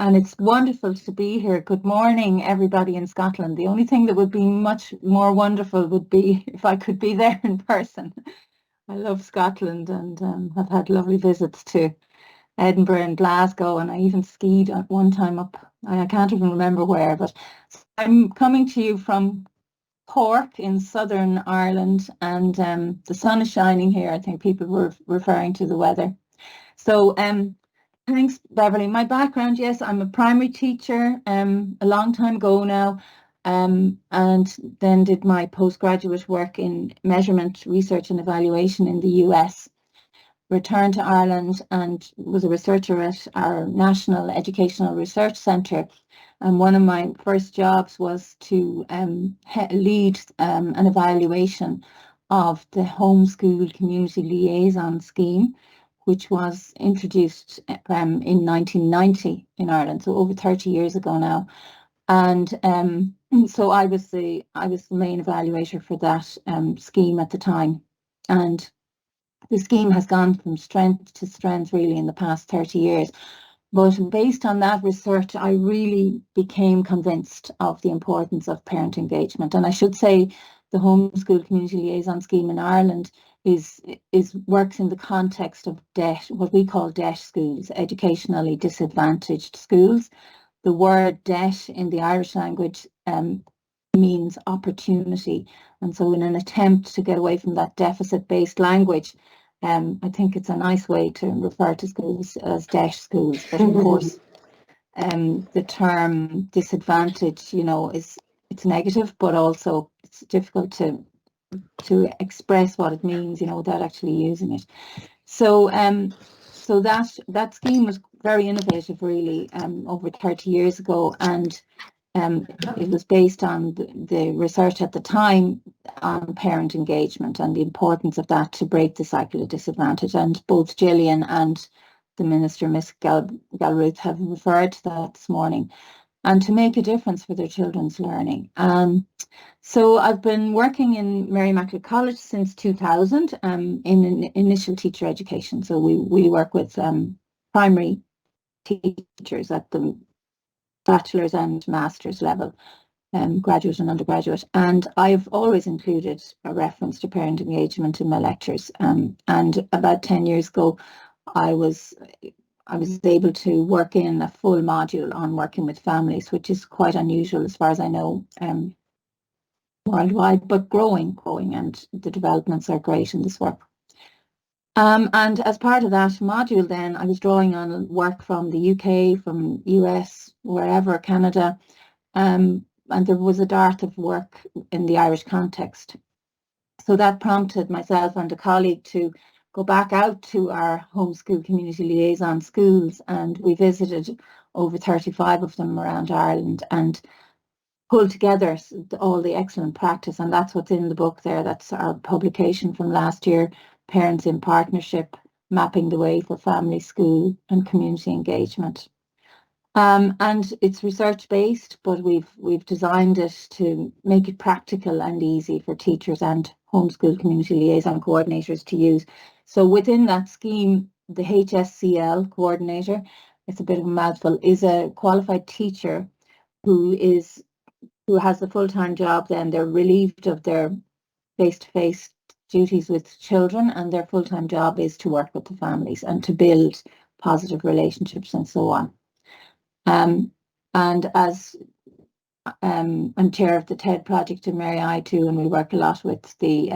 and it's wonderful to be here. Good morning, everybody in Scotland. The only thing that would be much more wonderful would be if I could be there in person. I love Scotland and have had lovely visits to Edinburgh and Glasgow, and I even skied at one time up. I can't even remember where, but I'm coming to you from Cork in southern Ireland, and the sun is shining here. I think people were referring to the weather. So thanks, Beverly. My background, yes, I'm a primary teacher a long time ago now, and then did my postgraduate work in measurement, research and evaluation in the US. Returned to Ireland and was a researcher at our National Educational Research Centre. And one of my first jobs was to lead an evaluation of the homeschool community liaison scheme, which was introduced in 1990 in Ireland, so over 30 years ago now. And so I was the main evaluator for that scheme at the time. And the scheme has gone from strength to strength really in the past 30 years. But based on that research, I really became convinced of the importance of parent engagement. And I should say the Homeschool Community Liaison Scheme in Ireland works in the context of DET, what we call DET schools, educationally disadvantaged schools. The word DET in the Irish language means opportunity. And so in an attempt to get away from that deficit-based language, I think it's a nice way to refer to schools as DET schools. But of course, the term disadvantage, it's negative, but also it's difficult to express what it means, without actually using it. So that scheme was very innovative, really, over 30 years ago, and it was based on the research at the time on parent engagement and the importance of that to break the cycle of disadvantage. And both Gillian and the Minister, Miss Galruth, have referred to that this morning, and to make a difference for their children's learning. So I've been working in Mary Immaculate College since 2000 in initial teacher education. So we work with primary teachers at the bachelor's and master's level, graduate and undergraduate. And I've always included a reference to parent engagement in my lectures. And about 10 years ago, I was able to work in a full module on working with families, which is quite unusual as far as I know, worldwide, but growing, and the developments are great in this work. And as part of that module then, I was drawing on work from the UK, from US, wherever, Canada, and there was a dearth of work in the Irish context. So that prompted myself and a colleague to go back out to our homeschool community liaison schools, and we visited over 35 of them around Ireland and pulled together all the excellent practice, and that's what's in the book there. That's our publication from last year, Parents in Partnership, Mapping the Way for Family, School and Community Engagement. And it's research-based, but we've designed it to make it practical and easy for teachers and homeschool community liaison coordinators to use. So within that scheme, the HSCL coordinator, it's a bit of a mouthful, is a qualified teacher who has a full-time job. Then they're relieved of their face-to-face duties with children, and their full-time job is to work with the families and to build positive relationships and so on. And as I'm chair of the TED project in Mary I too, and we work a lot with the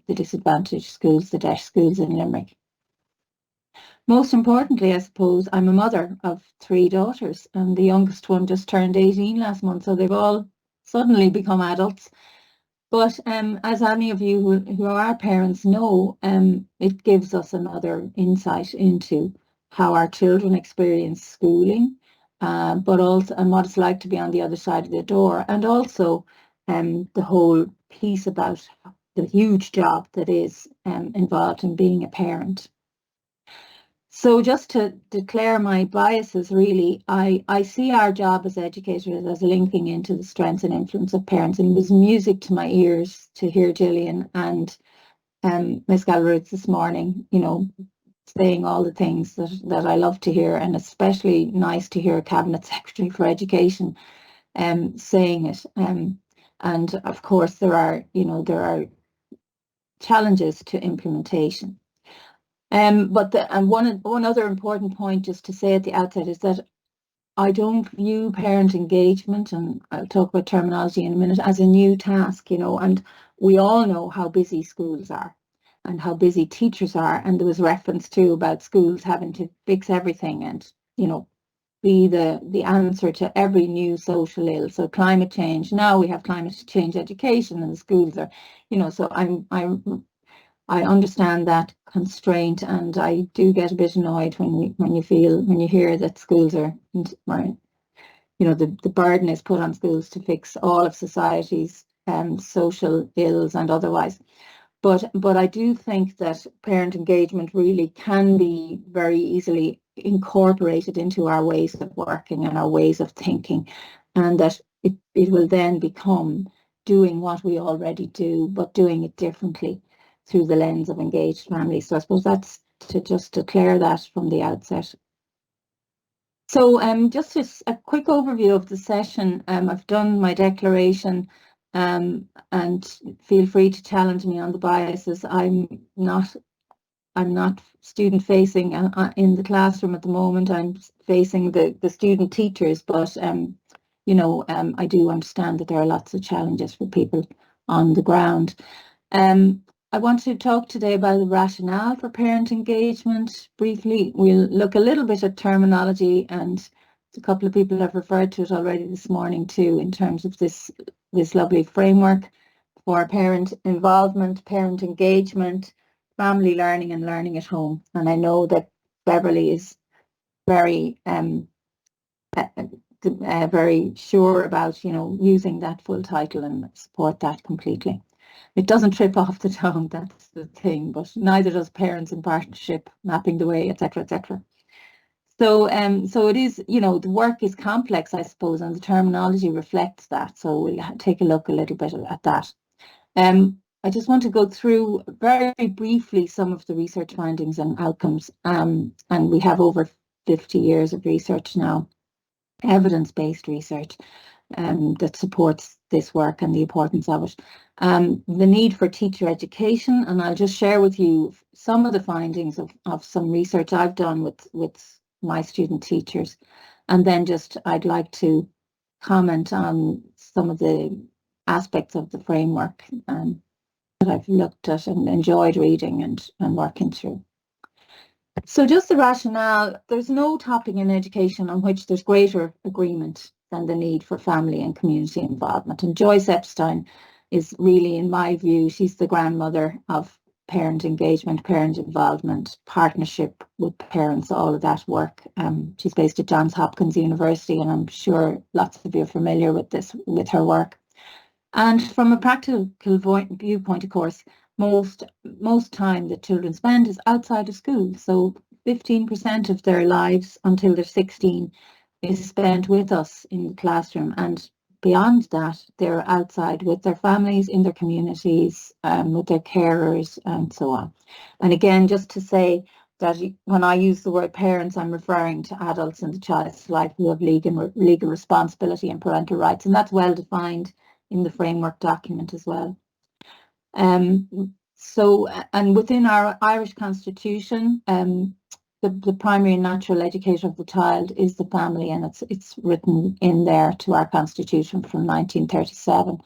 disadvantaged schools, the DET schools in Limerick. Most importantly, I suppose, I'm a mother of 3 daughters, and the youngest one just turned 18 last month, so they've all suddenly become adults. But as any of you who are parents know, it gives us another insight into how our children experience schooling, but also and what it's like to be on the other side of the door, and also the whole piece about the huge job that is involved in being a parent. So just to declare my biases, really, I see our job as educators as linking into the strengths and influence of parents, and it was music to my ears to hear Gillian and Ms. Galruth this morning, saying all the things that I love to hear, and especially nice to hear a Cabinet Secretary for Education saying it. And of course, there are challenges to implementation. But one other important point just to say at the outset is that I don't view parent engagement, and I'll talk about terminology in a minute, as a new task, and we all know how busy schools are and how busy teachers are. And there was reference too about schools having to fix everything and, be the answer to every new social ill. So climate change, now we have climate change education and the schools are, so I understand that constraint, and I do get a bit annoyed when you hear that schools are, the burden is put on schools to fix all of society's social ills and otherwise. But I do think that parent engagement really can be very easily incorporated into our ways of working and our ways of thinking, and that it will then become doing what we already do, but doing it differently through the lens of engaged families. So I suppose that's to just declare that from the outset. So just a quick overview of the session. I've done my declaration, and feel free to challenge me on the biases. I'm not student facing in the classroom at the moment. I'm facing the student teachers, but I do understand that there are lots of challenges for people on the ground. I want to talk today about the rationale for parent engagement. Briefly, we'll look a little bit at terminology, and a couple of people have referred to it already this morning too, in terms of this lovely framework for parent involvement, parent engagement, family learning and learning at home. And I know that Beverly is very very sure about using that full title, and support that completely. It doesn't trip off the tongue, that's the thing, but neither does parents in partnership, mapping the way, etc., etc. So it is, the work is complex, I suppose, and the terminology reflects that. So we'll take a look a little bit at that. I just want to go through very briefly some of the research findings and outcomes. And we have over 50 years of research now, evidence-based research, that supports this work and the importance of it. The need for teacher education, and I'll just share with you some of the findings of some research I've done with my student teachers. And then I'd like to comment on some of the aspects of the framework that I've looked at and enjoyed reading and working through. So just the rationale: there's no topic in education on which there's greater agreement than the need for family and community involvement. And Joyce Epstein is really, in my view, she's the grandmother of parent engagement, parent involvement, partnership with parents, all of that work. She's based at Johns Hopkins University, and I'm sure lots of you are familiar with her work. And from a practical viewpoint, of course, most time that children spend is outside of school. So 15% of their lives until they're 16 is spent with us in the classroom, and beyond that, they're outside with their families, in their communities, with their carers, and so on. And again, just to say that when I use the word parents, I'm referring to adults in the child's life who have legal responsibility and parental rights, and that's well defined in the framework document as well. So, and within our Irish Constitution, the primary and natural educator of the child is the family, and it's written in there to our Constitution from 1937,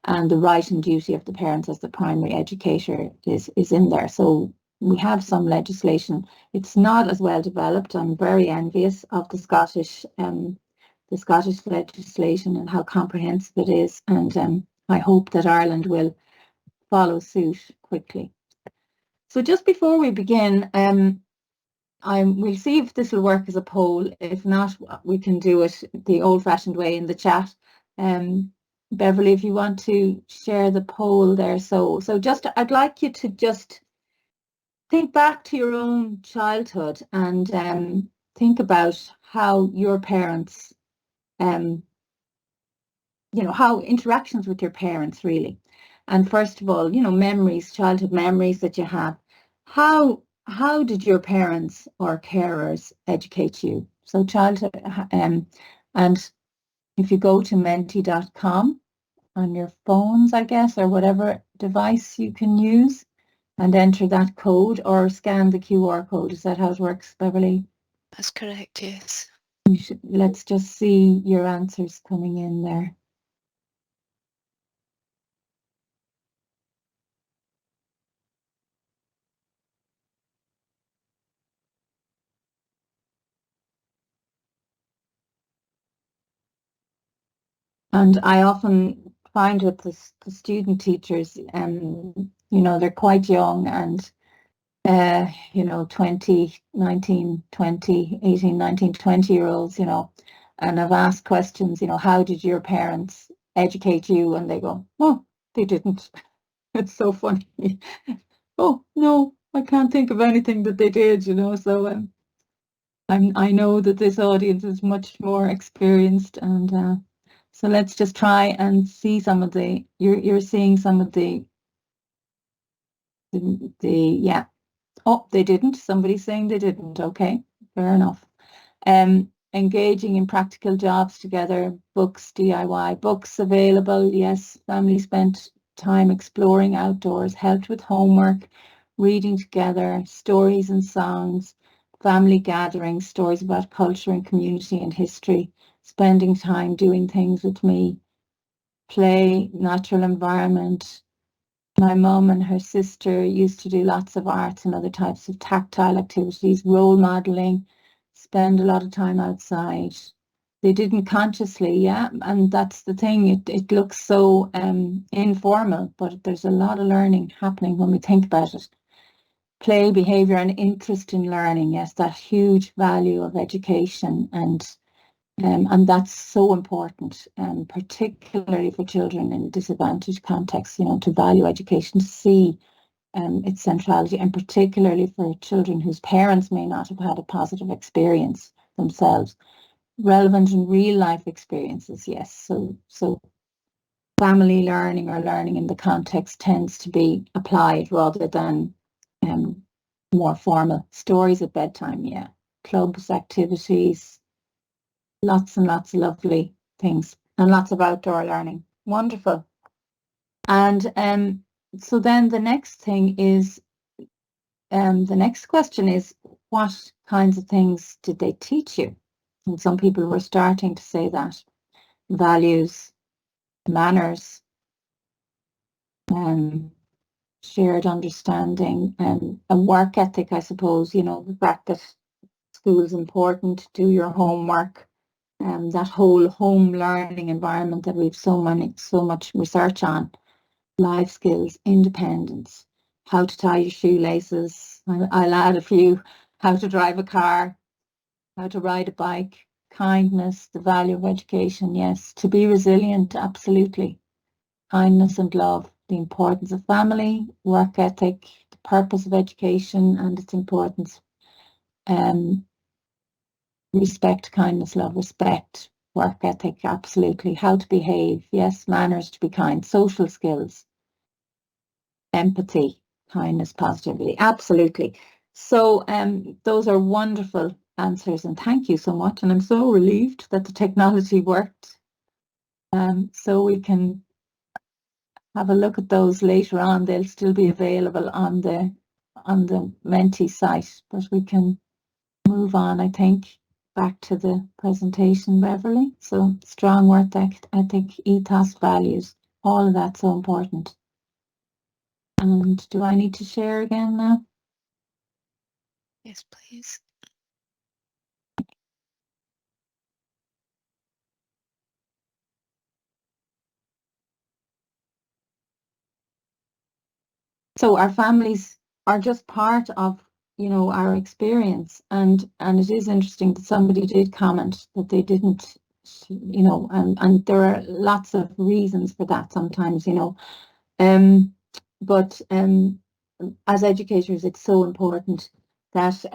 and the right and duty of the parents as the primary educator is in there. So we have some legislation. It's not as well developed. I'm very envious of the Scottish legislation and how comprehensive it is, and I hope that Ireland will follow suit quickly. So just before we begin, we'll see if this will work as a poll. If not, we can do it the old-fashioned way in the chat. Beverly, if you want to share the poll there. So I'd like you to just think back to your own childhood and think about how your parents, how interactions with your parents really. And first of all, memories, childhood memories that you have. How how did your parents or carers educate you? So childhood, and if you go to menti.com on your phones, I guess, or whatever device you can use, and enter that code or scan the QR code. Is that how it works, Beverly? That's correct, yes. Let's just see your answers coming in there. And I often find with the student teachers, they're quite young and, 20, 19, 20, 18, 19, 20-year-olds, and I've asked questions, how did your parents educate you? And they go, oh, they didn't. It's so funny. Oh, no, I can't think of anything that they did, so I know that this audience is much more experienced, and so let's just try and see some of you're seeing some of yeah. Oh, they didn't. Somebody's saying they didn't. Okay, fair enough. Engaging in practical jobs together, books, DIY, books available. Yes, family spent time exploring outdoors, helped with homework, reading together, stories and songs, family gatherings, stories about culture and community and history, spending time doing things with me, play, natural environment. My mum and her sister used to do lots of arts and other types of tactile activities, role modeling, spend a lot of time outside. They didn't consciously, yeah, and that's the thing. It looks so informal, but there's a lot of learning happening when we think about it. Play, behaviour, and interest in learning. Yes, that huge value of education, and that's so important, particularly for children in disadvantaged contexts, to value education, to see its centrality, and particularly for children whose parents may not have had a positive experience themselves. Relevant and real life experiences, yes. So family learning or learning in the context tends to be applied rather than more formal. Stories at bedtime, yeah. Clubs, activities, lots and lots of lovely things, and lots of outdoor learning. Wonderful. And so then the next thing is, the next question is, what kinds of things did they teach you? And some people were starting to say that. Values, manners, shared understanding, a work ethic, I suppose, the fact that school is important, do your homework, that whole home learning environment that we've so much research on, life skills, independence, how to tie your shoelaces. I'll add a few: how to drive a car, how to ride a bike, kindness, the value of education. Yes, to be resilient, absolutely. Kindness and love, the importance of family, work ethic, the purpose of education and its importance. Respect, kindness, love, respect, work ethic, absolutely. How to behave, yes, manners, to be kind, social skills, empathy, kindness, positivity, absolutely. So those are wonderful answers, and thank you so much. And I'm so relieved that the technology worked. So we can have a look at those later on. They'll still be available on the Menti site, but we can move on, I think, back to the presentation, Beverly. So strong work ethic, ethos, values, all of that's so important. And do I need to share again now? Yes, please. So our families are just part of, our experience, and it is interesting that somebody did comment that they didn't, and there are lots of reasons for that sometimes, but as educators, it's so important that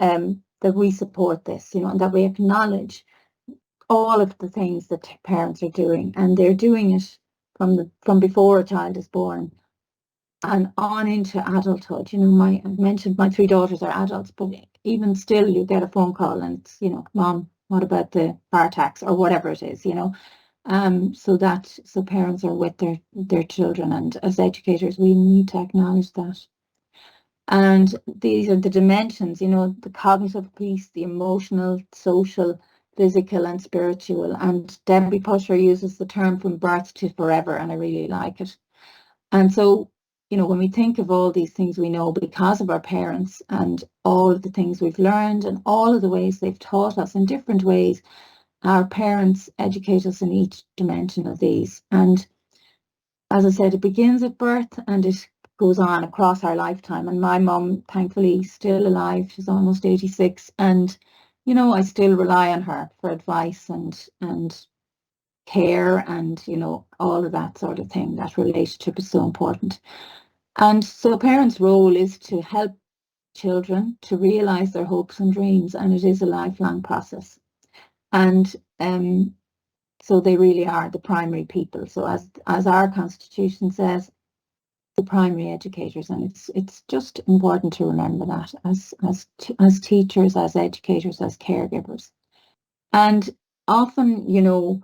that we support this, and that we acknowledge all of the things that parents are doing, and they're doing it from before a child is born. and on into adulthood. You know, I mentioned my 3 daughters are adults, but even still you get a phone call and it's, you know, Mom, what about the car tax or whatever it is, you know. So parents are with their children, and as educators we need to acknowledge that. And these are the dimensions, you know, the cognitive piece, the emotional, social, physical and spiritual. And Debbie Pusher uses the term from birth to forever, and I really like it. And so, you know, when we think of all these things we know because of our parents and all of the things we've learned and all of the ways they've taught us in different ways, our parents educate us in each dimension of these. And as I said, it begins at birth and it goes on across our lifetime. And my mum, thankfully, still alive. She's almost 86. And, you know, I still rely on her for advice and care and, you know, all of that sort of thing. That relationship is so important. And so parents' role is to help children to realise their hopes and dreams, and it is a lifelong process. And so they really are the primary people. So as our constitution says, the primary educators, and it's just important to remember that as teachers, as educators, as caregivers. And often, you know,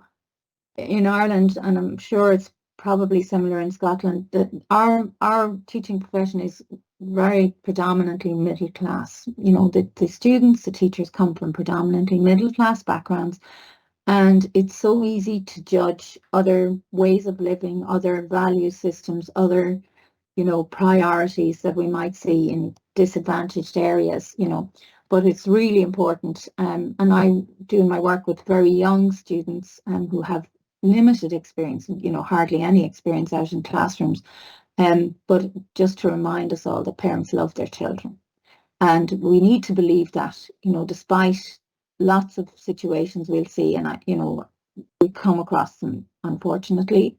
in Ireland, and I'm sure it's probably similar in Scotland, that our teaching profession is very predominantly middle class. You know, the students, the teachers come from predominantly middle class backgrounds, and it's so easy to judge other ways of living, other value systems, other, you know, priorities that we might see in disadvantaged areas, you know. But it's really important, and I'm doing my work with very young students who have limited experience, you know, hardly any experience out in classrooms. But just to remind us all that parents love their children. And we need to believe that, you know, despite lots of situations we'll see, and you know, we come across them, unfortunately,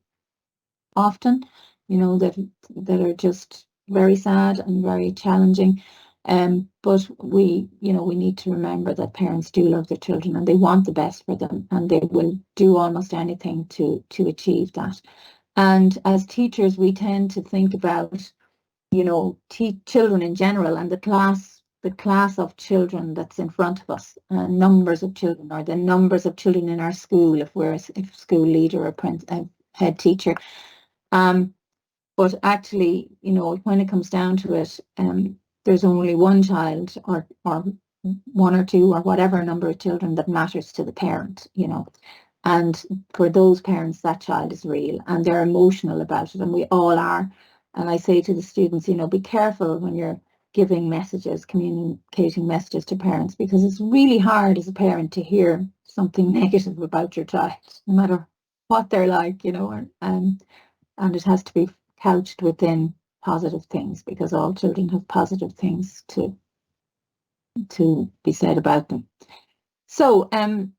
often, you know, that are just very sad and very challenging. But we, you know, we need to remember that parents do love their children and they want the best for them, and they will do almost anything to achieve that. And as teachers, we tend to think about, you know, children in general and the class of children that's in front of us, numbers of children, or the numbers of children in our school if we're a school leader or a head teacher. Um, but actually, you know, when it comes down to it, there's only one child or one or two or whatever number of children that matters to the parent, you know. And for those parents, that child is real and they're emotional about it, and we all are. And I say to the students, you know, be careful when you're giving messages, communicating messages to parents, because it's really hard as a parent to hear something negative about your child, no matter what they're like, you know, and it has to be couched within positive things, because all children have positive things to be said about them. So, and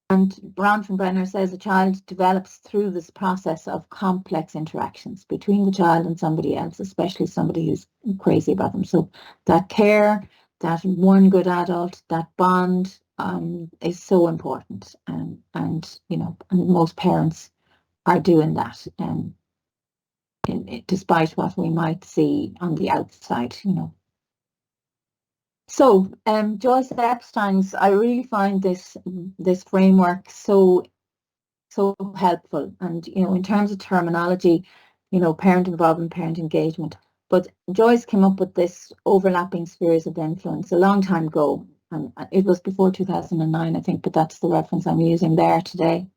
Bronfenbrenner says a child develops through this process of complex interactions between the child and somebody else, especially somebody who's crazy about them. So that care, that one good adult, that bond is so important. And you know, and most parents are doing that, despite what we might see on the outside, you know. So, Joyce Epstein's, I really find this framework so helpful, and you know, in terms of terminology, you know, parent involvement, parent engagement. But Joyce came up with this overlapping spheres of influence a long time ago, and it was before 2009, I think, but that's the reference I'm using there today.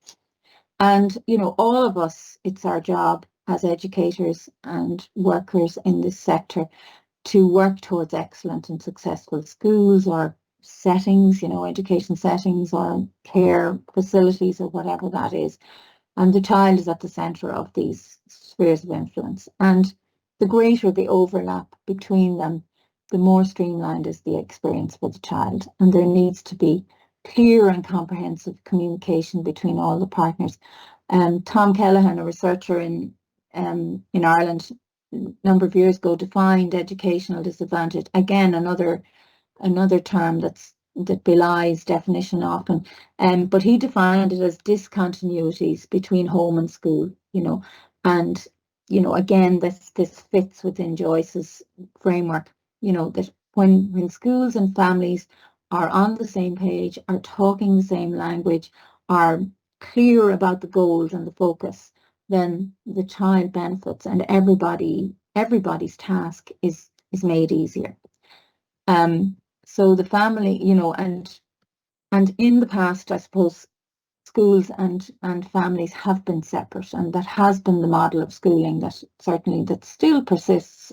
And you know, all of us, it's our job as educators and workers in this sector to work towards excellent and successful schools or settings, you know, education settings or care facilities or whatever that is. And the child is at the centre of these spheres of influence. And the greater the overlap between them, the more streamlined is the experience for the child. And there needs to be clear and comprehensive communication between all the partners. Tom Kellehan, a researcher in Ireland, a number of years ago, defined educational disadvantage. Again, another term that belies definition often. But he defined it as discontinuities between home and school, you know, and again, this fits within Joyce's framework, that when schools and families are on the same page, are talking the same language, are clear about the goals and the focus, then the child benefits and everybody's task is made easier. So the family, and in the past, I suppose, schools and families have been separate, and that has been the model of schooling that still persists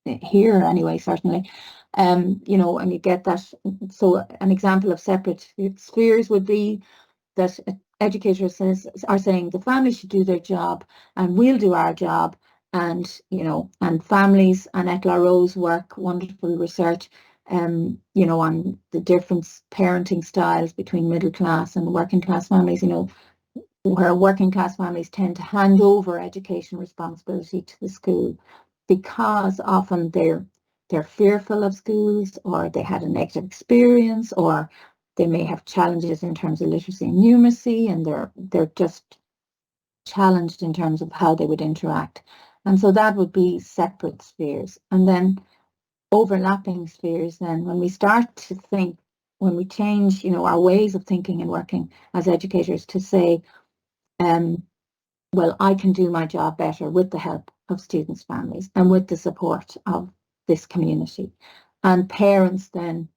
here anyway, certainly. And you get that. So an example of separate spheres would be that educators are saying the family should do their job and we'll do our job, and and families, and Ethel Rowe's work, wonderful research, on the different parenting styles between middle class and working class families, where working class families tend to hand over education responsibility to the school because often they're fearful of schools, or they had a negative experience, or they may have challenges in terms of literacy and numeracy, and they're just challenged in terms of how they would interact. And so that would be separate spheres. And then overlapping spheres, then when we start to think, when we change, our ways of thinking and working as educators to say, well, I can do my job better with the help of students' families and with the support of this community. And parents then,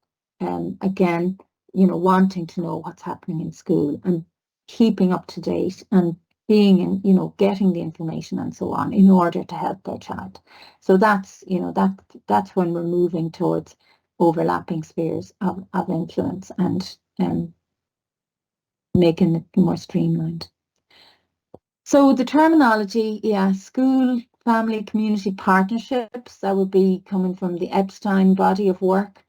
again, wanting to know what's happening in school and keeping up to date and being in, getting the information and so on in order to help their child. So that's, that's when we're moving towards overlapping spheres of influence and making it more streamlined. So the terminology, school, family, community partnerships, that would be coming from the Epstein body of work.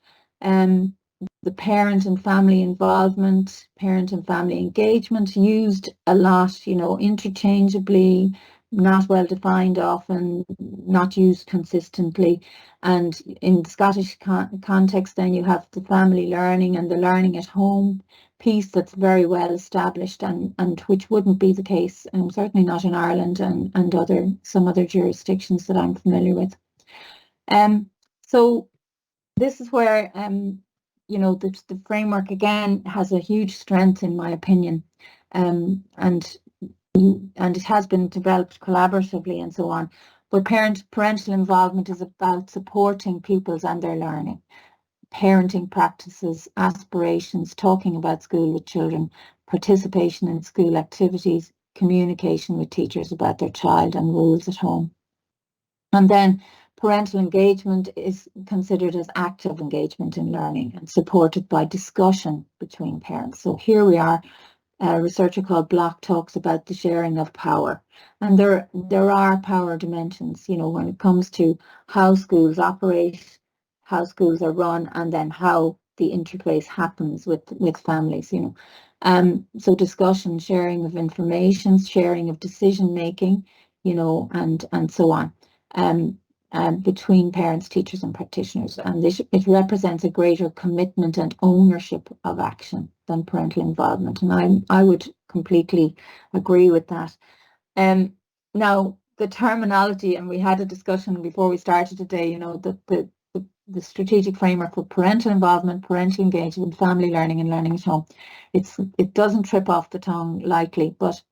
The parent and family involvement, parent and family engagement, used a lot, interchangeably, not well defined often, not used consistently. And in the Scottish context, then you have the family learning and the learning at home piece that's very well established, and which wouldn't be the case, certainly not in Ireland and some other jurisdictions that I'm familiar with. So this is where the framework again has a huge strength, in my opinion, and it has been developed collaboratively and so on. But parental involvement is about supporting pupils and their learning, parenting practices, aspirations, talking about school with children, participation in school activities, communication with teachers about their child, and rules at home. And then parental engagement is considered as active engagement in learning and supported by discussion between parents. So here we are. A researcher called Block talks about the sharing of power, and there are power dimensions, when it comes to how schools operate, how schools are run, and then how the interface happens with families. So discussion, sharing of information, sharing of decision making, and so on. Between parents, teachers and practitioners, and it represents a greater commitment and ownership of action than parental involvement, and I would completely agree with that. Now the terminology, and we had a discussion before we started today, the strategic framework for parental involvement, parental engagement, family learning and learning at home. It doesn't trip off the tongue lightly, but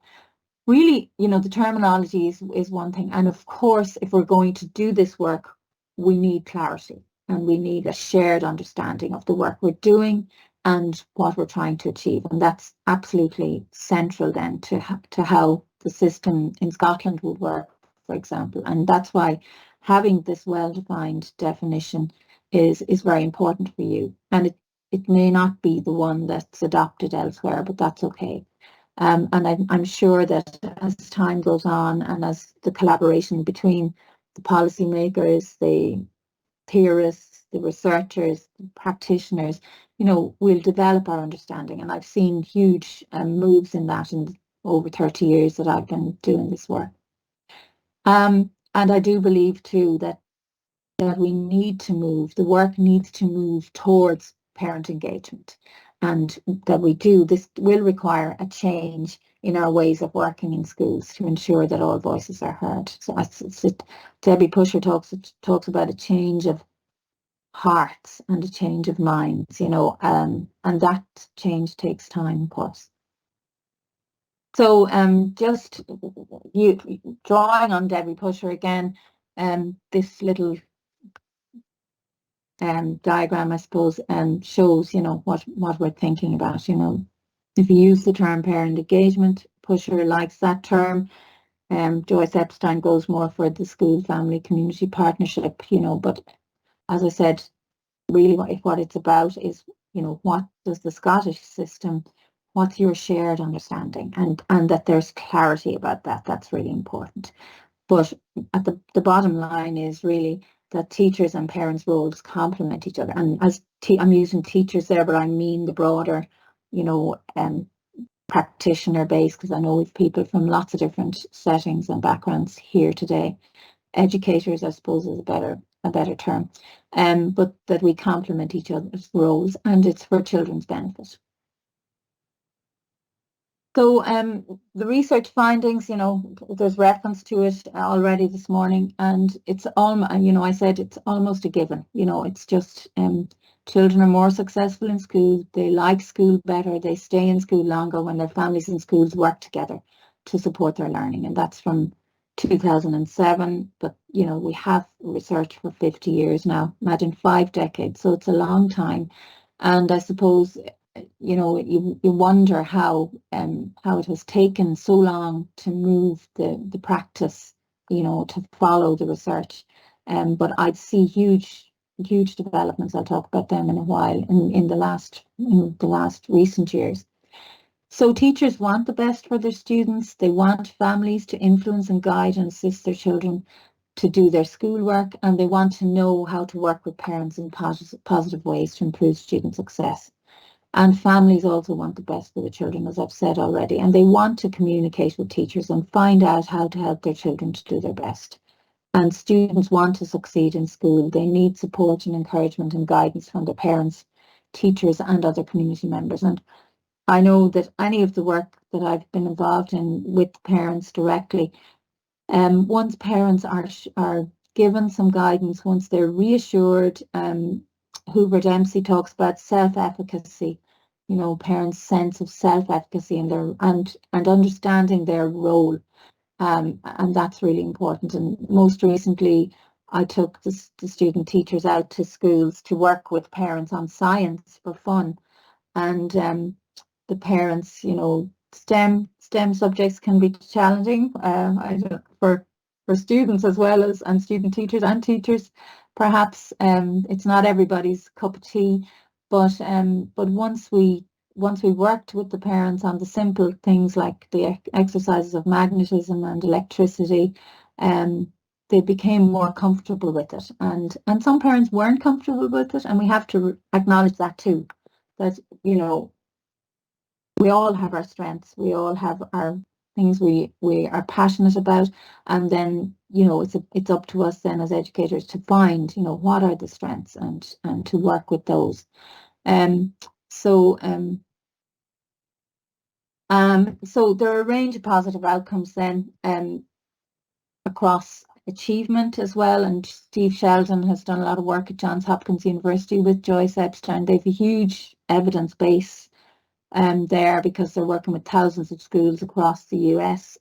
really, the terminology is one thing. And of course, if we're going to do this work, we need clarity and we need a shared understanding of the work we're doing and what we're trying to achieve. And that's absolutely central then to how the system in Scotland would work, for example. And that's why having this well-defined definition is very important for you. And it may not be the one that's adopted elsewhere, but that's okay. And I'm sure that as time goes on and as the collaboration between the policymakers, the theorists, the researchers, the practitioners, we'll develop our understanding. And I've seen huge moves in that in over 30 years that I've been doing this work. And I do believe too that we need to move, the work needs to move towards parent engagement. and that we do, this will require a change in our ways of working in schools to ensure that all voices are heard. So Debbie Pusher talks about a change of hearts and a change of minds, and that change takes time, of course. So just you drawing on Debbie Pusher again, this little diagram, I suppose, shows, what we're thinking about. If you use the term parent engagement, Pusher likes that term. Joyce Epstein goes more for the school, family, community partnership, but as I said, really what it's about is, what does the Scottish system, what's your shared understanding, and that there's clarity about that. That's really important. But at the bottom line is really that teachers and parents' roles complement each other. And I'm using teachers there, but I mean the broader, practitioner base, because I know we've people from lots of different settings and backgrounds here today. Educators, I suppose, is a better term, but that we complement each other's roles, and it's for children's benefit. So the research findings, there's reference to it already this morning, and it's I said it's almost a given. It's just children are more successful in school. They like school better. They stay in school longer when their families and schools work together to support their learning, and that's from 2007. But we have research for 50 years now. Imagine 5 decades. So it's a long time, and I suppose, you wonder how it has taken so long to move the practice, to follow the research. But I'd see huge developments. I'll talk about them in a while in the last recent years. So teachers want the best for their students. They want families to influence and guide and assist their children to do their schoolwork, and they want to know how to work with parents in positive ways to improve student success. And families also want the best for the children, as I've said already, and they want to communicate with teachers and find out how to help their children to do their best. And students want to succeed in school. They need support and encouragement and guidance from their parents, teachers, and other community members. And I know that any of the work that I've been involved in with parents directly, once parents are given some guidance, once they're reassured, Hoover Dempsey talks about self-efficacy, parents' sense of self-efficacy and understanding their role, and that's really important. And most recently, I took the student teachers out to schools to work with parents on science for fun, and the parents, STEM subjects can be challenging for students as well as and student teachers and teachers. Perhaps it's not everybody's cup of tea, but once we worked with the parents on the simple things like the exercises of magnetism and electricity, they became more comfortable with it. And some parents weren't comfortable with it, and we have to acknowledge that too. That we all have our strengths. We all have our things we are passionate about, and then it's up to us then as educators to find what are the strengths and to work with those. So there are a range of positive outcomes then across achievement as well. And Steve Sheldon has done a lot of work at Johns Hopkins University with Joyce Epstein. They have a huge evidence base there because they're working with thousands of schools across the US.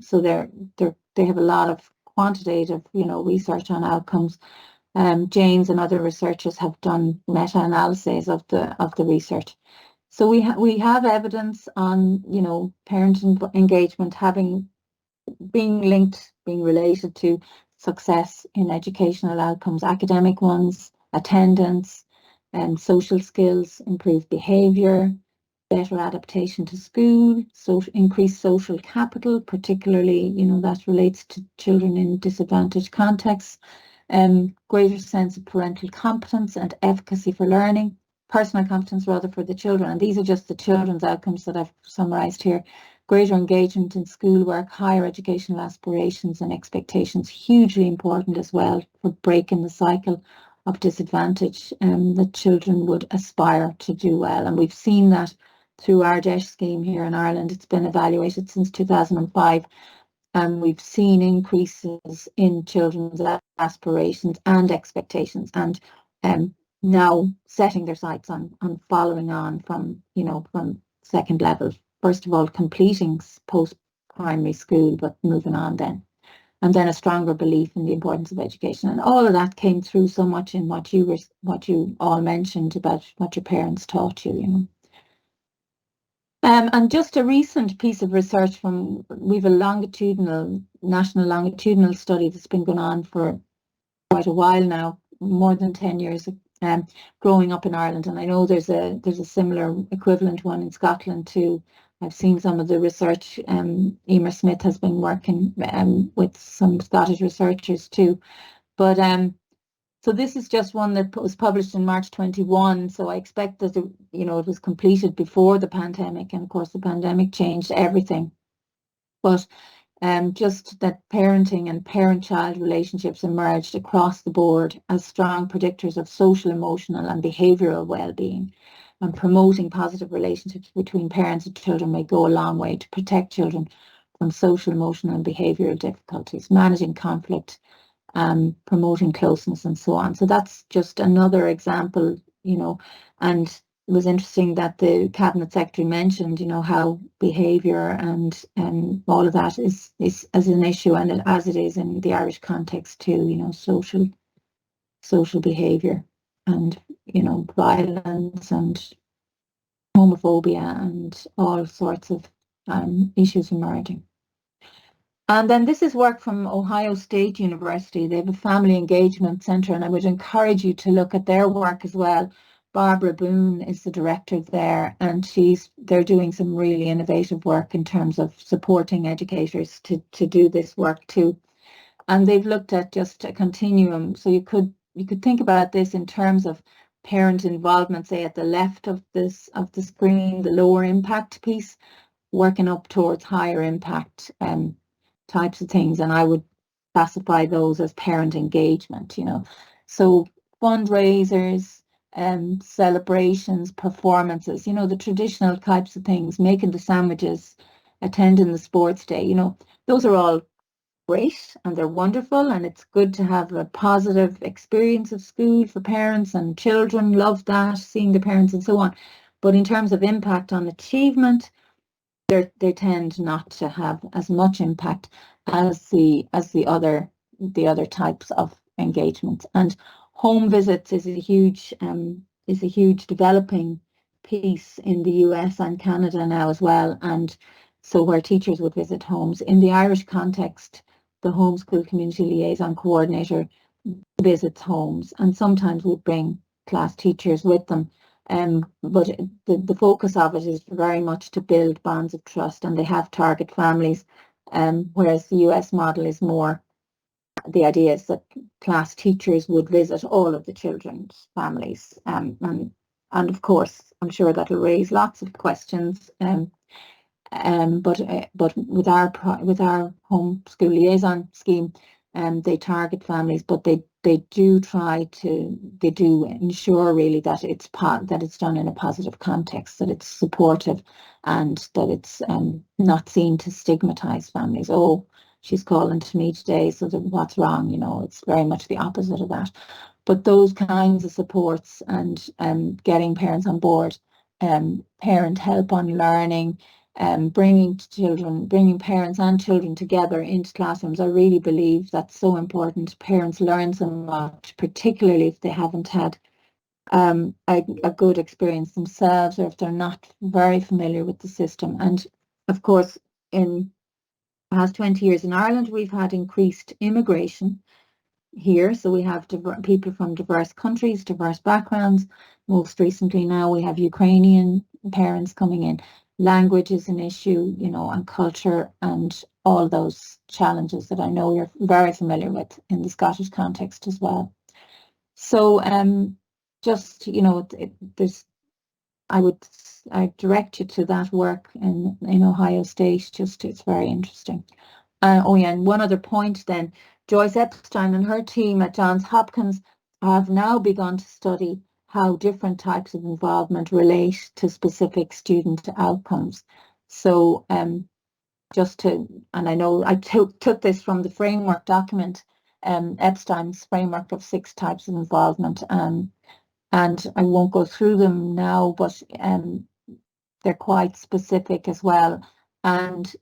So they have a lot of quantitative, research on outcomes. James and other researchers have done meta-analyses of the research. So we have evidence on, parent engagement being related to success in educational outcomes, academic ones, attendance, social skills, improved behaviour, better adaptation to school, increased social capital, particularly, that relates to children in disadvantaged contexts, greater sense of parental competence and efficacy for learning, personal competence rather for the children. And these are just the children's outcomes that I've summarised here. Greater engagement in schoolwork, higher educational aspirations and expectations, hugely important as well for breaking the cycle of disadvantage, that children would aspire to do well. And we've seen that through our DESH scheme here in Ireland. It's been evaluated since 2005, and we've seen increases in children's aspirations and expectations, and now setting their sights on following on from, from second level. First of all, completing post-primary school, but moving on then. And then a stronger belief in the importance of education. And all of that came through so much in what you all mentioned about what your parents taught you, And just a recent piece of research we've a national longitudinal study that's been going on for quite a while now, more than 10 years, growing up in Ireland. And I know there's a similar equivalent one in Scotland too. I've seen some of the research. Emer Smith has been working with some Scottish researchers too. But so this is just one that was published in March 21. So I expect that it was completed before the pandemic, and of course the pandemic changed everything. But just that parenting and parent-child relationships emerged across the board as strong predictors of social, emotional, and behavioural well-being. And promoting positive relationships between parents and children may go a long way to protect children from social, emotional, and behavioural difficulties, managing conflict, promoting closeness, and so on. So that's just another example, and it was interesting that the Cabinet Secretary mentioned, how behaviour and all of that is as an issue, and as it is in the Irish context too, social behaviour and, violence and homophobia and all sorts of issues emerging. And then this is work from Ohio State University. They have a family engagement centre, and I would encourage you to look at their work as well. Barbara Boone is the director there, and they're doing some really innovative work in terms of supporting educators to do this work too. And they've looked at just a continuum. So you could think about this in terms of parent involvement, say at the left of the screen, the lower impact piece, working up towards higher impact types of things, and I would classify those as parent engagement, So fundraisers, celebrations, performances, the traditional types of things, making the sandwiches, attending the sports day, those are all great and they're wonderful, and it's good to have a positive experience of school for parents, and children love that, seeing the parents and so on. But in terms of impact on achievement, they tend not to have as much impact as the other types of engagements. And home visits is a huge developing piece in the US and Canada now as well. And so where teachers would visit homes. In the Irish context, the homeschool community liaison coordinator visits homes and sometimes would bring class teachers with them. But the focus of it is very much to build bonds of trust, and they have target families, whereas the US model is more, the idea is that class teachers would visit all of the children's families. And of course, I'm sure that'll raise lots of questions. But with our homeschool liaison scheme, they target families, but they do ensure really that it's done in a positive context, that it's supportive, and that it's not seen to stigmatise families. Oh, she's calling to me today, so what's wrong? It's very much the opposite of that. But those kinds of supports and getting parents on board, parent help on learning, bringing parents and children together into classrooms. I really believe that's so important. Parents learn so much, particularly if they haven't had a good experience themselves, or if they're not very familiar with the system. And of course, in the past 20 years in Ireland, we've had increased immigration here. So we have people from diverse countries, diverse backgrounds. Most recently now we have Ukrainian parents coming in. Language is an issue, and culture, and all those challenges that I know you're very familiar with in the Scottish context as well. So just, I direct you to that work in Ohio State. Just, it's very interesting. Oh yeah, and one other point then, Joyce Epstein and her team at Johns Hopkins have now begun to study how different types of involvement relate to specific student outcomes. So and I know I took this from the framework document, Epstein's framework of 6 types of involvement, and I won't go through them now, but they're quite specific as well. And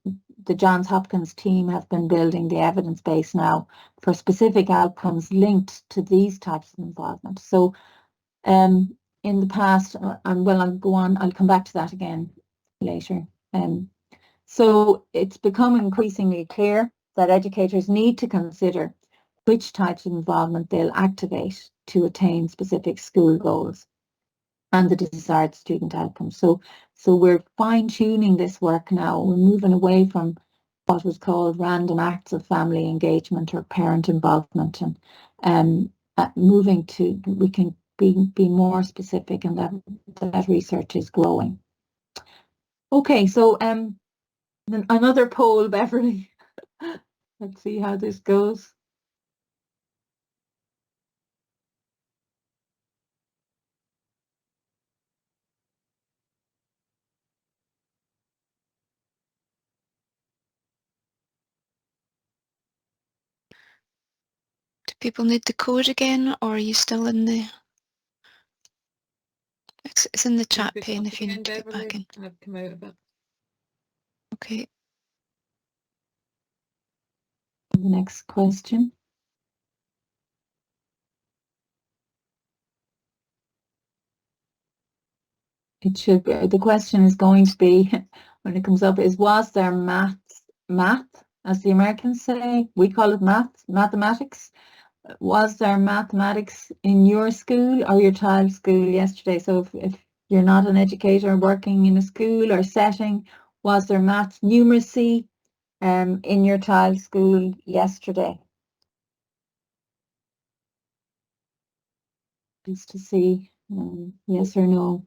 the Johns Hopkins team have been building the evidence base now for specific outcomes linked to these types of involvement. So in the past, I'll go on, I'll come back to that again later. So it's become increasingly clear that educators need to consider which types of involvement they'll activate to attain specific school goals and the desired student outcomes. So we're fine-tuning this work now. We're moving away from what was called random acts of family engagement or parent involvement, and moving to, we can be more specific, and that research is growing. Okay, so another poll, Beverly. Let's see how this goes. Do people need the code again, or are you still in the... It's in the chat pane if you need to get back in. I've come out of it. Okay. The next question. It should be, the question is going to be, when it comes up, is was there math, as the Americans say, we call it mathematics. Was there mathematics in your school or your child's school yesterday? So if you're not an educator working in a school or setting, was there maths, numeracy in your child's school yesterday? Just to see yes or no.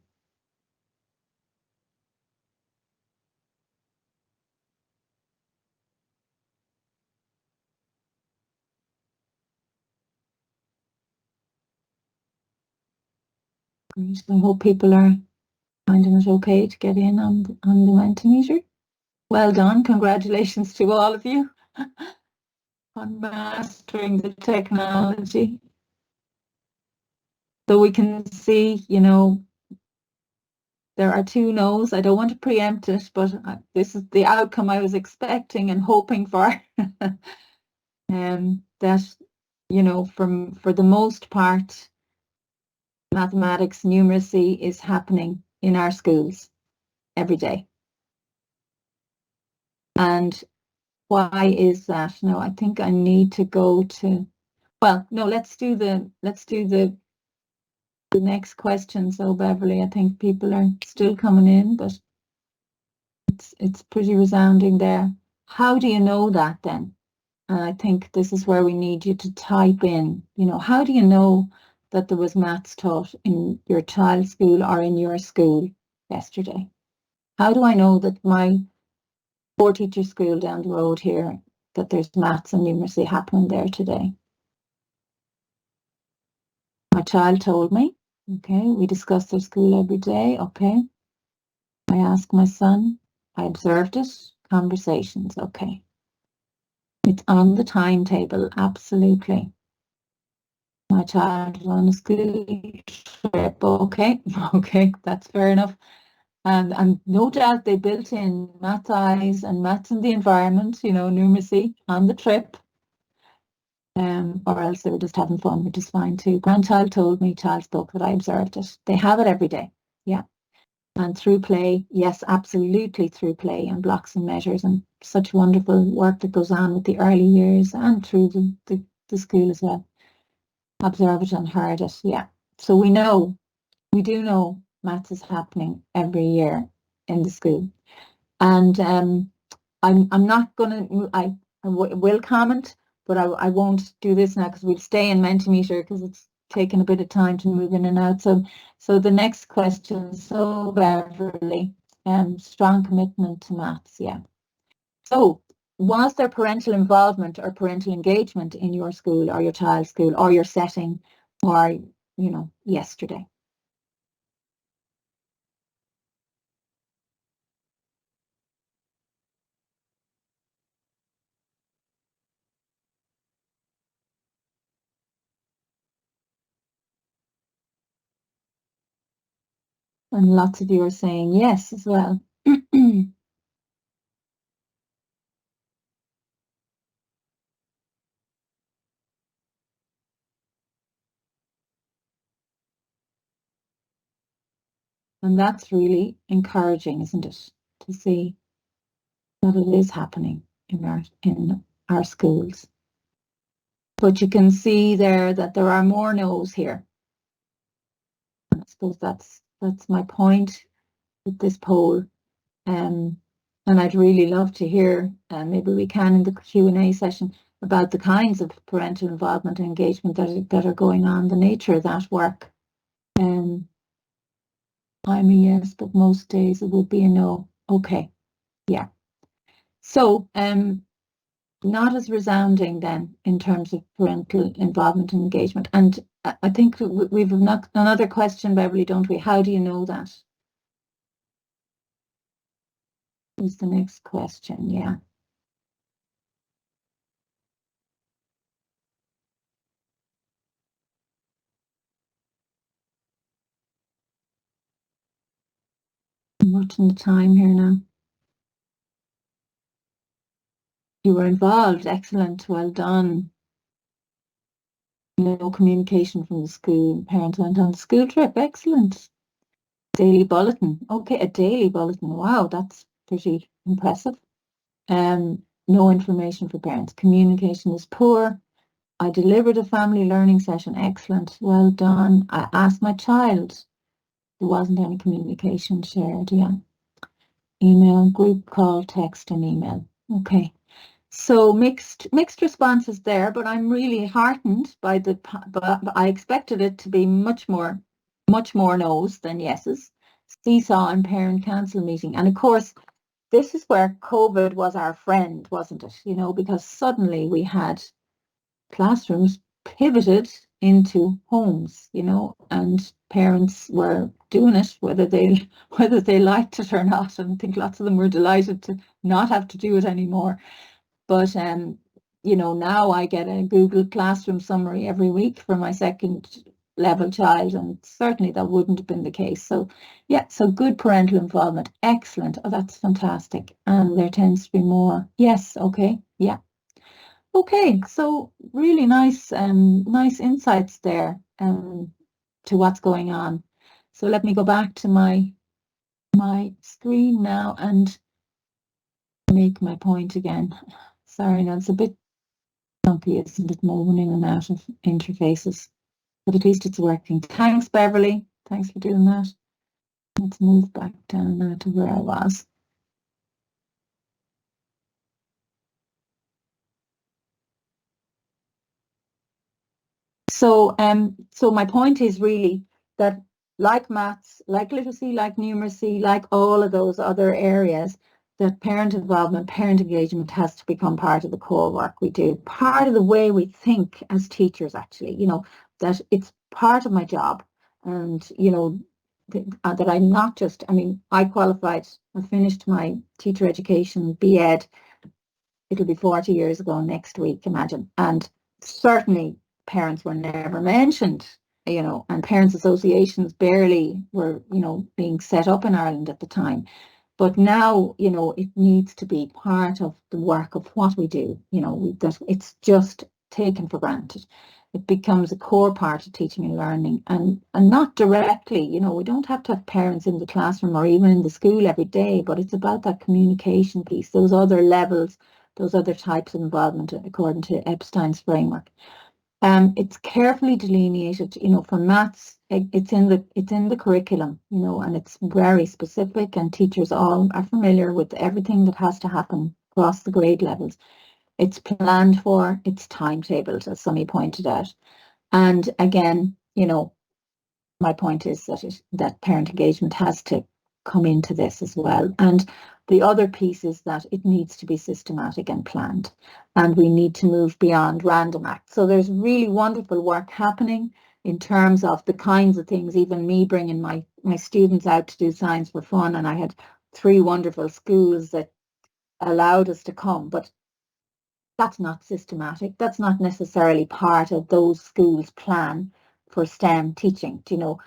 Great. I hope people are finding it okay to get in on the Mentimeter. Well done. Congratulations to all of you on mastering the technology. So we can see, there are 2 no's. I don't want to preempt it, but this is the outcome I was expecting and hoping for. That, for the most part, mathematics, numeracy is happening in our schools every day. And why is that? No, I think I need to go to, well, no, let's do the next question. So Beverly, I think people are still coming in, but it's pretty resounding there. How do you know that then? And I think this is where we need you to type in, how do you know that there was maths taught in your child's school or in your school yesterday? How do I know that my 4-teacher school down the road here, that there's maths and numeracy happening there today? My child told me. Okay, we discuss their school every day. Okay. I asked my son. I observed it. Conversations. Okay. It's on the timetable. Absolutely. My child was on a school trip. Okay. Okay. That's fair enough. And no doubt they built in math eyes and maths in the environment, numeracy on the trip. Or else they were just having fun, which is fine too. Grandchild told me, child spoke, that I observed it. They have it every day. Yeah. And through play, yes, absolutely through play and blocks and measures, and such wonderful work that goes on with the early years and through the school as well. Observe it and heard it, yeah. So we do know maths is happening every year in the school. And I'm not going to, I will comment, but I won't do this now because we'll stay in Mentimeter because it's taken a bit of time to move in and out. So the next question, so Beverly, strong commitment to maths, yeah. So was there parental involvement or parental engagement in your school or your child's school or your setting or, you know, yesterday. And lots of you are saying yes as well. And that's really encouraging, isn't it? To see that it is happening in our schools. But you can see there that there are more no's here. And I suppose that's my point with this poll. And I'd really love to hear, maybe we can in the Q&A session, about the kinds of parental involvement and engagement that are going on, the nature of that work. I'm a yes, but most days it would be a no. Okay, yeah. So, not as resounding then in terms of parental involvement and engagement. And I think we've another question, Beverly, don't we? How do you know that? Is the next question, yeah. I'm watching the time here now. You were involved, excellent, well done. No communication from the school. Parents went on the school trip, excellent. Daily bulletin, okay, a daily bulletin, wow, that's pretty impressive. No information for parents. Communication is poor. I delivered a family learning session, excellent, well done. I asked my child. There wasn't any communication shared, yeah. Email, group call, text, and email. Okay. So mixed responses there, but I'm really heartened by but I expected it to be much more no's than yeses. Seesaw and parent council meeting. And of course, this is where COVID was our friend, wasn't it? You know, because suddenly we had classrooms pivoted into homes, you know, and parents were doing it whether they liked it or not. And I think lots of them were delighted to not have to do it anymore. But you know, now I get a Google Classroom summary every week for my second level child, and certainly that wouldn't have been the case. So yeah, so good parental involvement, excellent. Oh, that's fantastic. And there tends to be more. Yes, okay, yeah. Okay, so really nice nice insights there to what's going on. So let me go back to my screen now and make my point again. Sorry, that's a bit clunky, isn't it, moving in and out of interfaces, but at least it's working. Thanks, Beverly. Thanks for doing that. Let's move back down now to where I was. So, so my point is really that, like maths, like literacy, like numeracy, like all of those other areas, that parent involvement, parent engagement has to become part of the core work we do, part of the way we think as teachers, actually, you know, that it's part of my job. And, you know, that I'm not just, I mean, I qualified, I finished my teacher education, BEd, it'll be 40 years ago next week, imagine. And certainly parents were never mentioned, you know, and parents associations barely were, you know, being set up in Ireland at the time. But now, you know, it needs to be part of the work of what we do, you know, that it's just taken for granted. It becomes a core part of teaching and learning, and not directly, you know, we don't have to have parents in the classroom or even in the school every day, but it's about that communication piece, those other levels, those other types of involvement according to Epstein's framework. It's carefully delineated, you know, for maths, it's in the curriculum, you know, and it's very specific, and teachers all are familiar with everything that has to happen across the grade levels. It's planned for, it's timetabled, as Sunny pointed out. And again, you know, my point is that parent engagement has to come into this as well. And the other piece is that it needs to be systematic and planned, and we need to move beyond random acts. So there's really wonderful work happening. in terms of the kinds of things, even me bringing my students out to do science for fun, and I had 3 wonderful schools that allowed us to come, but that's not systematic. That's not necessarily part of those schools' plan for STEM teaching. You know,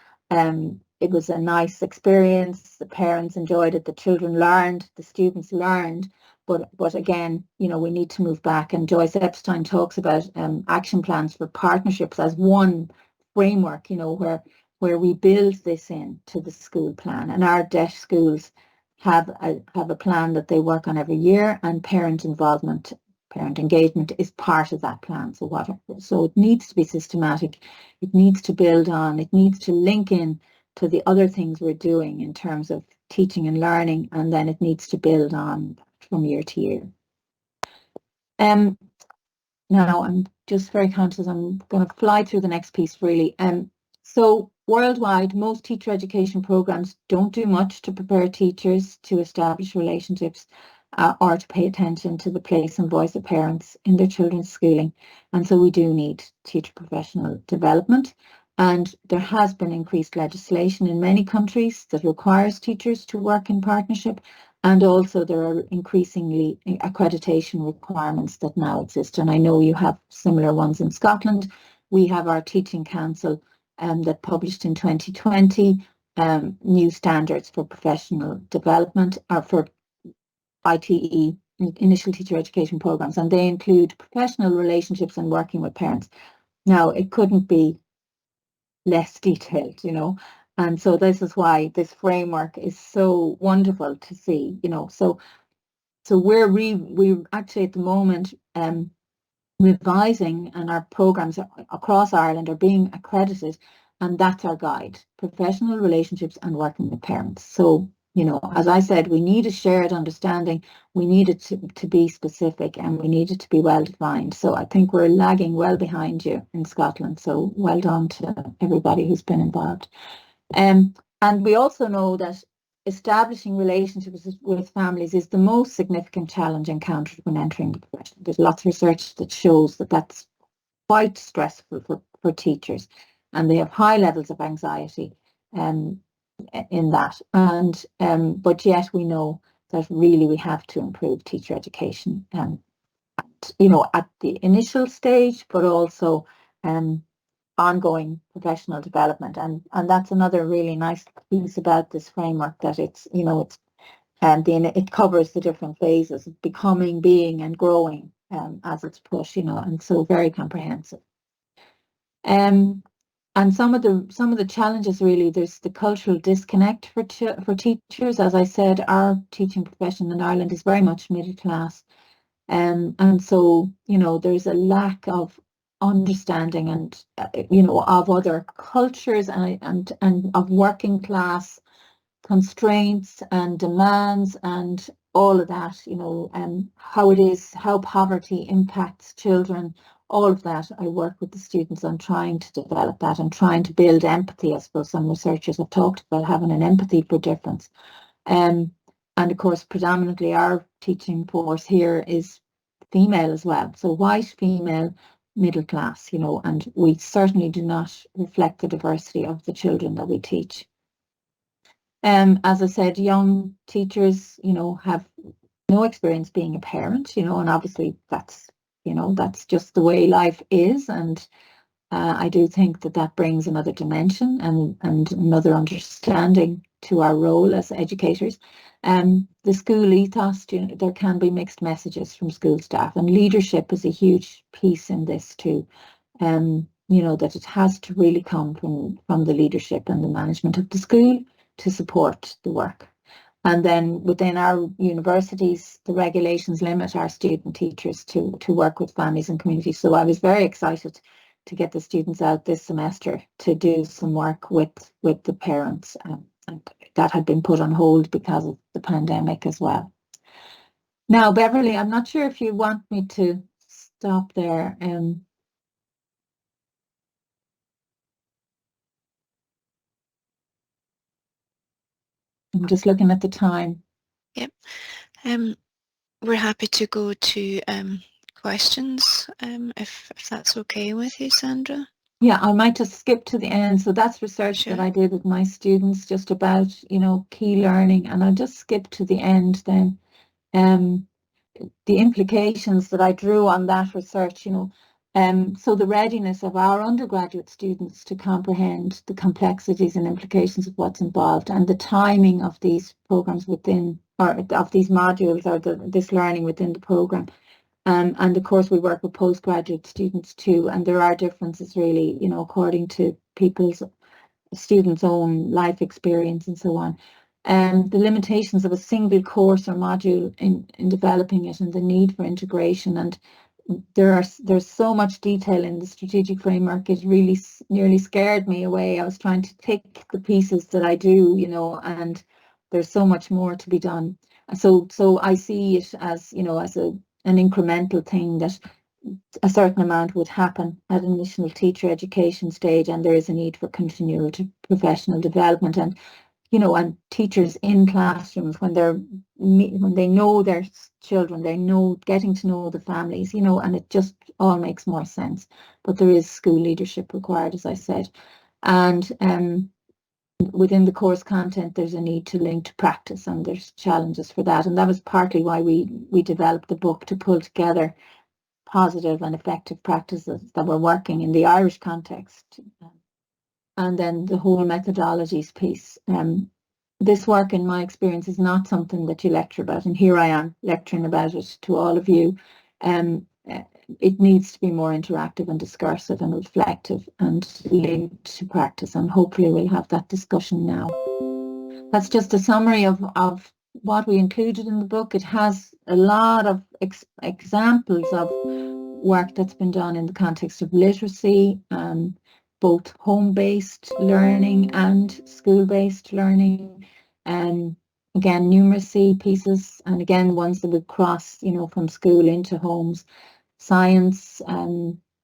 it was a nice experience. The parents enjoyed it. The children learned. The students learned. But again, you know, we need to move back. And Joyce Epstein talks about action plans for partnerships as one framework. You know, where we build this into the school plan. And our DESH schools have a plan that they work on every year, and parent involvement, parent engagement is part of that plan. So it needs to be systematic. It needs to build on. It needs to link in to the other things we're doing in terms of teaching and learning, and then it needs to build on from year to year. Now I'm just very conscious. I'm going to fly through the next piece really. So worldwide, most teacher education programs don't do much to prepare teachers to establish relationships or to pay attention to the place and voice of parents in their children's schooling. And so we do need teacher professional development. And there has been increased legislation in many countries that requires teachers to work in partnership. And also there are increasingly accreditation requirements that now exist. And I know you have similar ones in Scotland. We have our Teaching Council that published in 2020 new standards for professional development, or for ITE, initial teacher education programs, and they include professional relationships and working with parents. Now, it couldn't be less detailed, you know, and so this is why this framework is so wonderful to see, you know. So we're actually at the moment revising, and our programs across Ireland are being accredited, and that's our guide: professional relationships and working with parents. So, you know, as I said, we need a shared understanding. We need it to be specific, and we need it to be well defined. So I think we're lagging well behind you in Scotland. So well done to everybody who's been involved. And we also know that establishing relationships with families is the most significant challenge encountered when entering the profession. There's lots of research that shows that that's quite stressful for teachers, and they have high levels of anxiety in that. And but yet we know that really we have to improve teacher education, you know, at the initial stage, but also ongoing professional development. And that's another really nice piece about this framework, that it's, you know, it's it covers the different phases of becoming, being, and growing as it's put, you know, and so very comprehensive. And some of the challenges, really, there's the cultural disconnect for teachers. As I said, our teaching profession in Ireland is very much middle class, and so, you know, there's a lack of understanding and you know, of other cultures and of working class constraints and demands and all of that, you know, and how poverty impacts children, all of that. I work with the students on trying to develop that and trying to build empathy. I suppose some researchers have talked about having an empathy for difference. And of course, predominantly our teaching force here is female as well. So white, female, middle class, you know, and we certainly do not reflect the diversity of the children that we teach. As I said, young teachers, you know, have no experience being a parent, you know, and obviously that's, you know, that's just the way life is. And I do think that brings another dimension and another understanding to our role as educators. The school ethos, you know, there can be mixed messages from school staff, and leadership is a huge piece in this too. You know, that it has to really come from the leadership and the management of the school to support the work. And then within our universities, the regulations limit our student teachers to work with families and communities. So I was very excited to get the students out this semester to do some work with the parents, and that had been put on hold because of the pandemic as well. Now, Beverly, I'm not sure if you want me to stop there. I'm just looking at the time. Yep. We're happy to go to questions, if that's okay with you, Sandra. Yeah, I might just skip to the end. So that's research that Sure. I did with my students just about, key learning. And I'll just skip to the end then. Um, the implications that I drew on that research, so the readiness of our undergraduate students to comprehend the complexities and implications of what's involved, and the timing of these programs within, or of these modules, or this learning within the program. And of course, we work with postgraduate students too, and there are differences really, according to people's students' own life experience and so on. The limitations of a single course or module in developing it, and the need for integration. And there's so much detail in the strategic framework. It really nearly scared me away. I was trying to tick the pieces that I do, and there's so much more to be done. So I see it as, as an incremental thing, that a certain amount would happen at initial teacher education stage, and there is a need for continual professional development. And and teachers in classrooms, when they know their children, they know, getting to know the families, and it just all makes more sense. But there is school leadership required, as I said. And within the course content, there's a need to link to practice, and there's challenges for that. And that was partly why we developed the book, to pull together positive and effective practices that were working in the Irish context. And then the whole methodologies piece. This work, in my experience, is not something that you lecture about, and here I am lecturing about it to all of you. It needs to be more interactive and discursive and reflective and linked to practice, and hopefully we'll have that discussion now. That's just a summary of what we included in the book. It has a lot of examples of work that's been done in the context of literacy, both home-based learning and school-based learning, and again, numeracy pieces, and again, ones that would cross, from school into homes, science,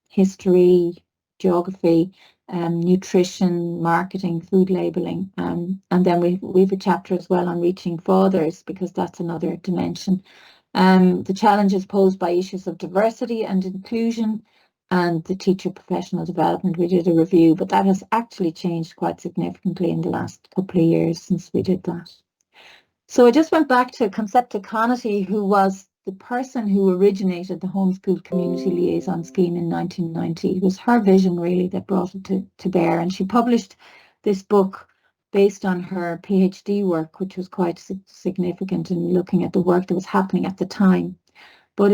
history, geography, nutrition, marketing, food labelling, and then we've a chapter as well on reaching fathers, because that's another dimension. The challenges posed by issues of diversity and inclusion, and the teacher professional development. We did a review, but that has actually changed quite significantly in the last couple of years since we did that. So I just went back to Concepticonity, who was the person who originated the homeschool community liaison scheme in 1990. It was her vision really that brought it to bear, and she published this book based on her PhD work, which was quite significant in looking at the work that was happening at the time. But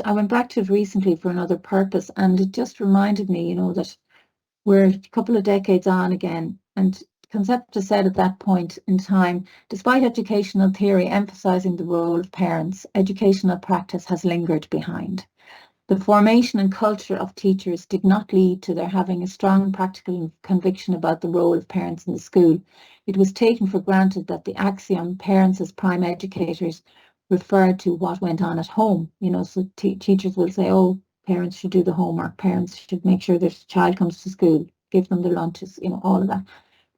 I went back to it recently for another purpose, and it just reminded me, that we're a couple of decades on again, and Concepta said at that point in time, despite educational theory emphasising the role of parents, educational practice has lingered behind. The formation and culture of teachers did not lead to their having a strong practical conviction about the role of parents in the school. It was taken for granted that the axiom, parents as prime educators, referred to what went on at home. So teachers will say, oh, parents should do the homework, parents should make sure their child comes to school, give them their lunches, all of that.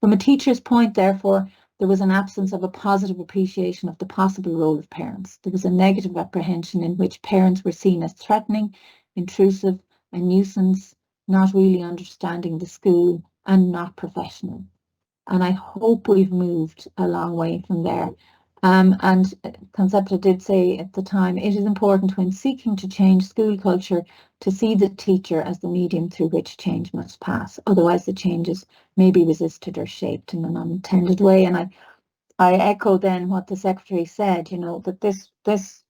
From a teacher's point, therefore, there was an absence of a positive appreciation of the possible role of parents. There was a negative apprehension in which parents were seen as threatening, intrusive, a nuisance, not really understanding the school, and not professional. And I hope we've moved a long way from there. And Concepta did say at the time, it is important when seeking to change school culture to see the teacher as the medium through which change must pass. Otherwise, the changes may be resisted or shaped in an unintended way. And I echo then what the Secretary said, that this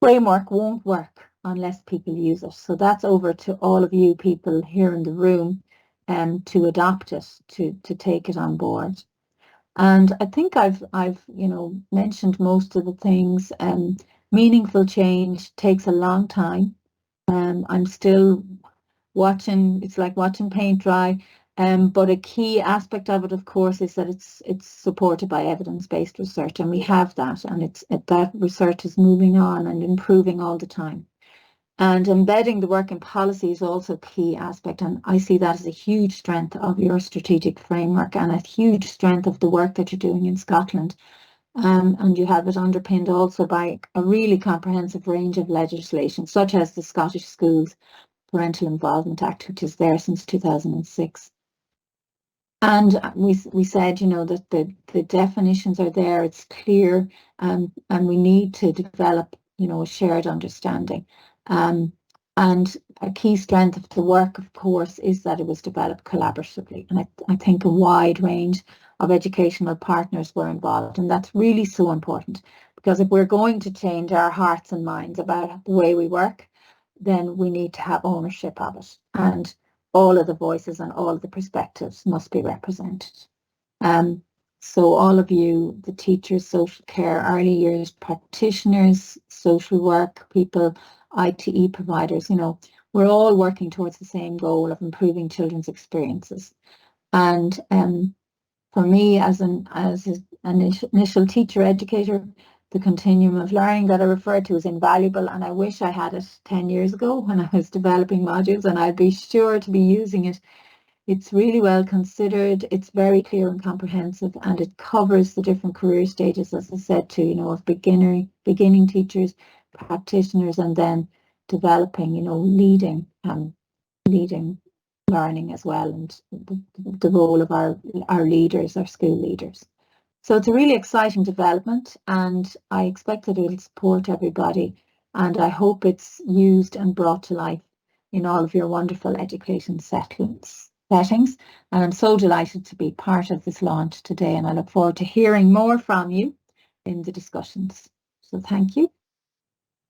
framework won't work unless people use it. So that's over to all of you people here in the room, to adopt it, to take it on board. And I think I've mentioned most of the things. Meaningful change takes a long time. I'm still watching. It's like watching paint dry. But a key aspect of it, of course, is that it's supported by evidence-based research, and we have that, and that research is moving on and improving all the time. And embedding the work in policy is also a key aspect, and I see that as a huge strength of your strategic framework, and a huge strength of the work that you're doing in Scotland. And you have it underpinned also by a really comprehensive range of legislation, such as the Scottish Schools Parental Involvement Act, which is there since 2006. And we said, that the definitions are there, it's clear, and we need to develop, a shared understanding. And a key strength of the work, of course, is that it was developed collaboratively. And I think a wide range of educational partners were involved. And that's really so important, because if we're going to change our hearts and minds about the way we work, then we need to have ownership of it. And all of the voices and all of the perspectives must be represented. So all of you, the teachers, social care, early years practitioners, social work people, ITE providers, we're all working towards the same goal of improving children's experiences. And for me, as an initial teacher educator, the continuum of learning that I referred to is invaluable, and I wish I had it 10 years ago when I was developing modules, and I'd be sure to be using it. It's really well considered, it's very clear and comprehensive, and it covers the different career stages, as I said, to, of beginning teachers, practitioners, and then developing, leading learning as well, and the role of our leaders, our school leaders. So it's a really exciting development, and I expect that it will support everybody, and I hope it's used and brought to life in all of your wonderful education settings. And I'm so delighted to be part of this launch today, and I look forward to hearing more from you in the discussions. So thank you.